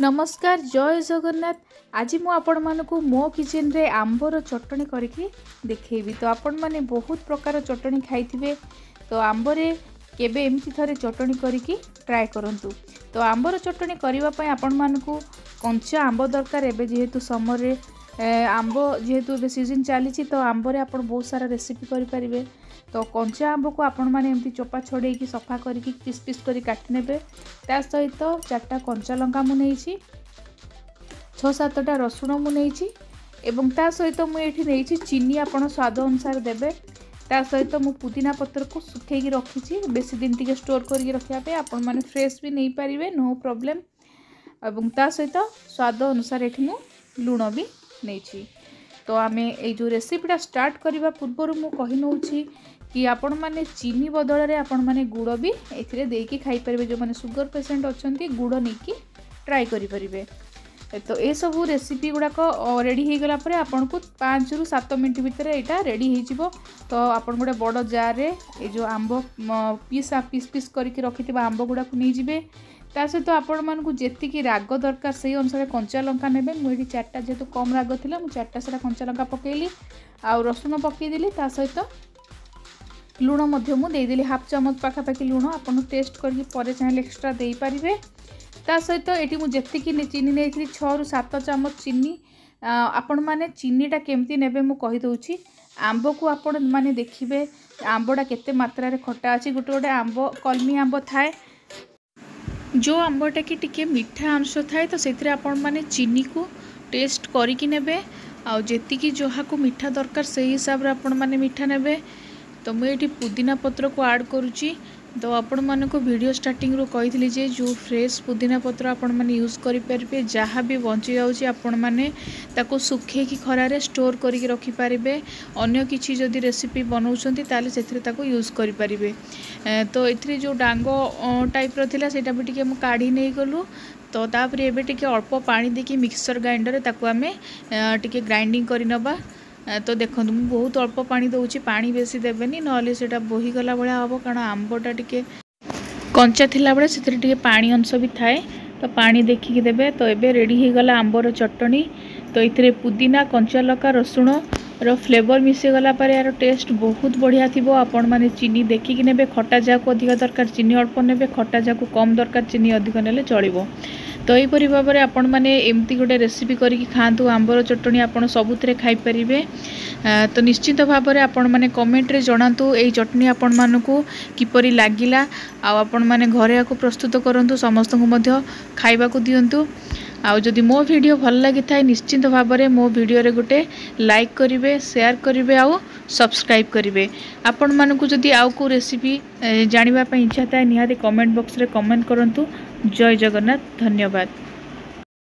नमस्कार जय जगन्नाथ। आज मु आपण मानकु मो किचन रे आंबर चटणी करके देखैबी। तो आपण माने बहुत प्रकार चटणी खाइथिबे, तो आंबरे केबे एमती थरे चटणी करके ट्राए करंतु। तो आंबर चटणी करिवा पय आपण मानकु कंचा आंब दरकार। एबे जेहेतु समर रे आंब जेहेतु एबे सीजन चली, तो आंबरे आपण बहुत सारा रेसिपी करि परिबे। तो कंचा आंब को आपण माने एमती चोपा छोड़े की सफा करके पीस पीस करी काटि नेबे। ता सहित 4टा कंचा लंका मु नेइछि, 6-7टा रसुण मु नेइछि एवं ता सहित मु एठी नेइछि चीनी आपण स्वाद अनुसार देबे। ता सहित मु पुदीना पत्र को सुखेकी रखिछि, बेसी दिन टिके स्टोर करके रखिया पे आपण माने फ्रेश भी नहीं पारिबे, नो प्रॉब्लम। एवं ता सहित स्वाद अनुसार एठी मु लूण भी नेइछि। तो आमे ए जो रेसिपीटा स्टार्ट करबा पूर्व मु कहि नउछि कि आपण माने चीनी बदल रे आपण माने गुड़ भी एथिरे देकी खाई परिबे। जो माने शुगर पेशेंट अछंती गुड़ नेकी ट्राई करि परिबे। तो ये सब रेसिपी गुड़ाक रेडी हो गला परे आपन को 5 ରୁ 7 मिनट भितर एटा रेडी हो जिवो। तो आपन गोटे बड़ जार रे ए जो आंब पीस पीस करके रखिथिबा आंब गुड़ा को नहीं जिवे। ता सहित आपण मान को जेतिकी राग दरकार से अनुसार कंचा लंका नेबे। मुझे 4टा जेतु कम राग थिला मु 4टा सेटा कंचा लंका पकेली आ रसुण पके देली। ता सहित लूण मध्य मु दे देली, हाफ चमच पाखापाखि लूण आपन टेस्ट करके परे चाहे एक्स्ट्रा दे पारिबे। ता सहित एटी मु जेतिकी चीनी नै 6 ରୁ 7 चामच चीनी। आपण माने चीनीटा केमती नेबे मु कहि दउछि। आंब को आपण माने देखिबे आंबडा केते मात्रा रे खट्टा अछि। गोटे गोटे आंब कलमी आंब थाए, जो आंबटा कि टिके मीठा अंश थाए, तो सेथिरे आपण माने चीनी को टेस्ट करिकि नेबे। आ जेतिकी जोहा को मीठा दरकार से हिसाब रे आपण माने मीठा नेबे। तो मुझे ये पुदीना पत्र को ऐड करुच्ची। तो आपण मानक वीडियो स्टार्टिंग रो कही जे जो फ्रेश पुदीना पत्र आपण माने यूज करि परिबे। जहाँ भी बंची जाउची आपण माने ताको सुखे की खरारे स्टोर करके रखि पारिबे। अन्य किछि जदि रेसिपी बनाउछंती ताले सेथिरे ताको यूज करि पारिबे। तो एथिरे जो डांगो टाइप रो थिला सेटा भी टिके मु काढी नै गलु। तो तापरे एबे टिके अल्प पानी देकी मिक्सर ग्राइंडर ताको आमे टिके ग्राइंडिंग करि नबा। तो देखो मुझे बहुत अल्प पानी दूसरी, पानी बेसी देवेनि नले से बोहीगला भाया हम, कारण आंबटा टिके कंचा थिला बेले से टिके पानी अंश भी थाए। तो पानी देखिकी देबे। तो एबे रेडी हो गला आंबर चटनी। तो इथिरे पुदीना कंचा लका रसुण रो फ्लेवर मिसे गला पर यार टेस्ट बहुत बढ़िया थिबो। आपण माने चीनी देखिकी नेबे, खट्टा जाको अधिक दरकार चीनी अल्प नेबे, खट्टा जाको कम दरकार चीनी अधिक नेले चलिबो। तो यहीपरि भाव में आपण मैंने एमती गोटे रेसिपी करके खातु आंबर चटनी आपड़ सबुथिरे खाई पारिबे। तो निश्चित भाव में आपण मैंने कमेंट रे जणातु एई चटनी आपण मानकु किपरि लागिला। आपण मैंने घरे याको प्रस्तुत करंतु, समस्त को मध्य खाइबाकू दियंतु। आउ जदि मो वीडियो भल लगी थाए निश्चित भाव में मो वीडियो रे गोटे लाइक करिवे, शेयर करिवे, आउ सब्सक्राइब करिवे। आपण मानकु जदि आउ को रेसिपी जानिबा पई इच्छा थाए निहाती कमेंट बॉक्स रे कमेंट करंतु। जय जगन्नाथ, धन्यवाद।